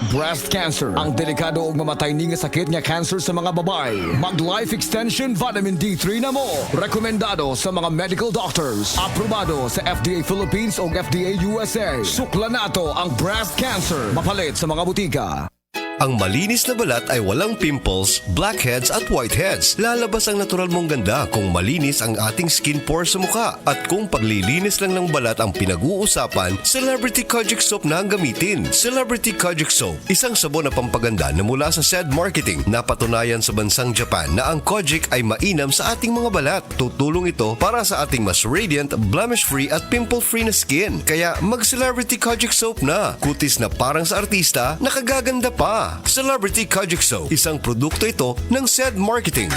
Breast cancer, ang delikado ug mamatay ni nga sakit nga cancer sa mga babae. Mag Life Extension Vitamin D3 na mo. Rekomendado sa mga medical doctors. Aprobado sa FDA Philippines ug FDA USA. Sukla nato ang breast cancer. Mapalit sa mga butika. Ang malinis na balat ay walang pimples, blackheads at whiteheads. Lalabas ang natural mong ganda kung malinis ang ating skin pores sa mukha. At kung paglilinis lang ng balat ang pinag-uusapan, Celebrity Kojic Soap na ang gamitin. Celebrity Kojic Soap, isang sabon na pampaganda na mula sa SED Marketing. Napatunayan sa bansang Japan na ang Kojic ay mainam sa ating mga balat. Tutulong ito para sa ating mas radiant, blemish-free at pimple-free na skin. Kaya mag-Celebrity Kojic Soap na. Kutis na parang sa artista, nakagaganda pa. Celebrity Kojic Soap, isang produkto ito ng SED Marketing.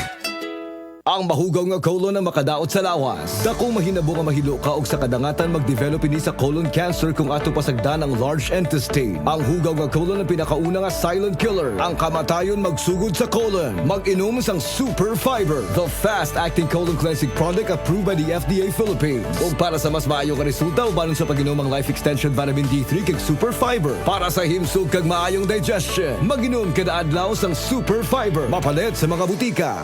Ang mahugaw nga colon na makadaot sa lawas. Dako mahinabo nga mahilo ka og sa kadangatan mag-develop ini sa colon cancer kung ato pasagdan ang large intestine. Ang hugaw nga colon ang pinakauna nga silent killer. Ang kamatayon magsugod sa colon. Mag-inom sang Super Fiber, the fast-acting colon cleansing product approved by the FDA Philippines. Ug para sa mas maayo nga resulta ubanon sa pag-inom ang Life Extension Vitamin D3 kag Super Fiber. Para sa himsog kag maayong digestion, mag-inom kada adlaw sang Super Fiber. Mapalit sa mga butika.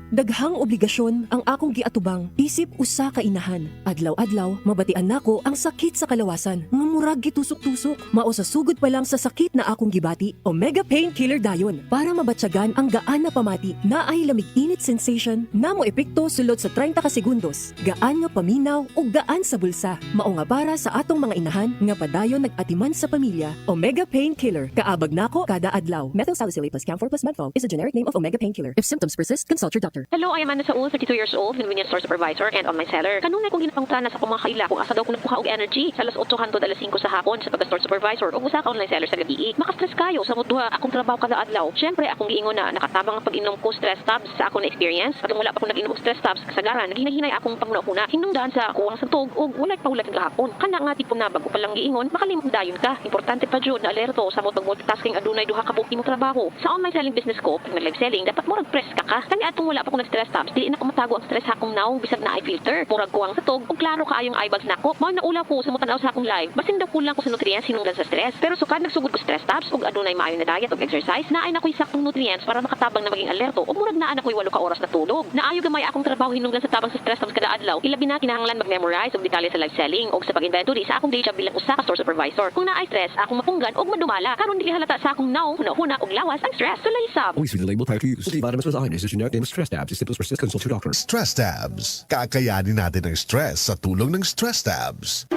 Daghang obligasyon ang akong giatubang isip usa ka inahan. Adlaw-adlaw mabatian nako ang sakit sa kalawasan nga murag gitusok-tusok. Mao sa sugod pa lang sa sakit na akong gibati, Omega Painkiller dayon para mabatyagan ang gaan na pamati. Naay lamig-init sensation na mo epekto sulod sa 30 ka segundos. Gaan nga paminaw ug gaan sa bulsa. Mao nga para sa atong mga inahan nga padayon nag-atiman sa pamilya. Omega Painkiller kaabag nako kada adlaw. Methyl salicylate plus camphor plus menthol is a generic name of Omega Painkiller. If symptoms persist, consult your doctor. Hello, I am Anna Saul, 32 years old, convenience store supervisor and online seller. Kanunay kong ginapangutana sa akong mga kaila kung asa daw ko nagkuha og energy sa alas 8 hangtod alas 5 sa hapon sa pagka-store supervisor o usa ka online seller sa gabi. Maka-stress kayo sa mudwa akong trabaho kada adlaw. Syempre akong giingon na nakatabang ang pag-inom ko stress tabs sa akong experience. Katong wala pa akong nag-inom og stress tabs kasagaran, naghinay-hinay akong panguna hinungdan sa kuwang santog og walay paulat gahapon. Kana nga tipo na bago pa lang giingon, makalimot dayon ka. Importante pa jud na alerto sa mo pag-multitasking adunay duha ka buok imong trabaho. Sa online selling business ko, pag nag-live selling, dapat mo press ka ka. Kani atong wala pa akong nag-stress tabs, di na ko matago ang stress hakong now bisag na ay filter. Murag kuwang satog ug klaro kaayong eyebags nako. Mao na ula ko sa mutanaw sa akong live. Basin daw kulang ko sa nutrients hinungdan sa stress. Pero sukad nagsugod ko stress tabs ug adunay maayo na diet ug exercise, naay na ko'y saktong nutrients para makatabang na maging alerto ug murag naa na ko'y 8 ka oras na tulog. Naayo gamay akong trabaho hinungdan sa tabang sa stress tabs kada adlaw. Ilabi na kinahanglan mag-memorize ug detalye sa live selling ug sa pag-inventory sa akong day job bilang usa ka store supervisor. Kung naay stress, akong mapunggan ug madumala. Karon dili halata sa akong now, huna-huna ug lawas ang stress. Sulay sab. Always read the label prior to use. Multivitamins with iron is a generic name of stress tabs. If symptoms persist, consult your doctor. Stress Tabs. Kakayanin natin ang stress sa tulong ng Stress Tabs.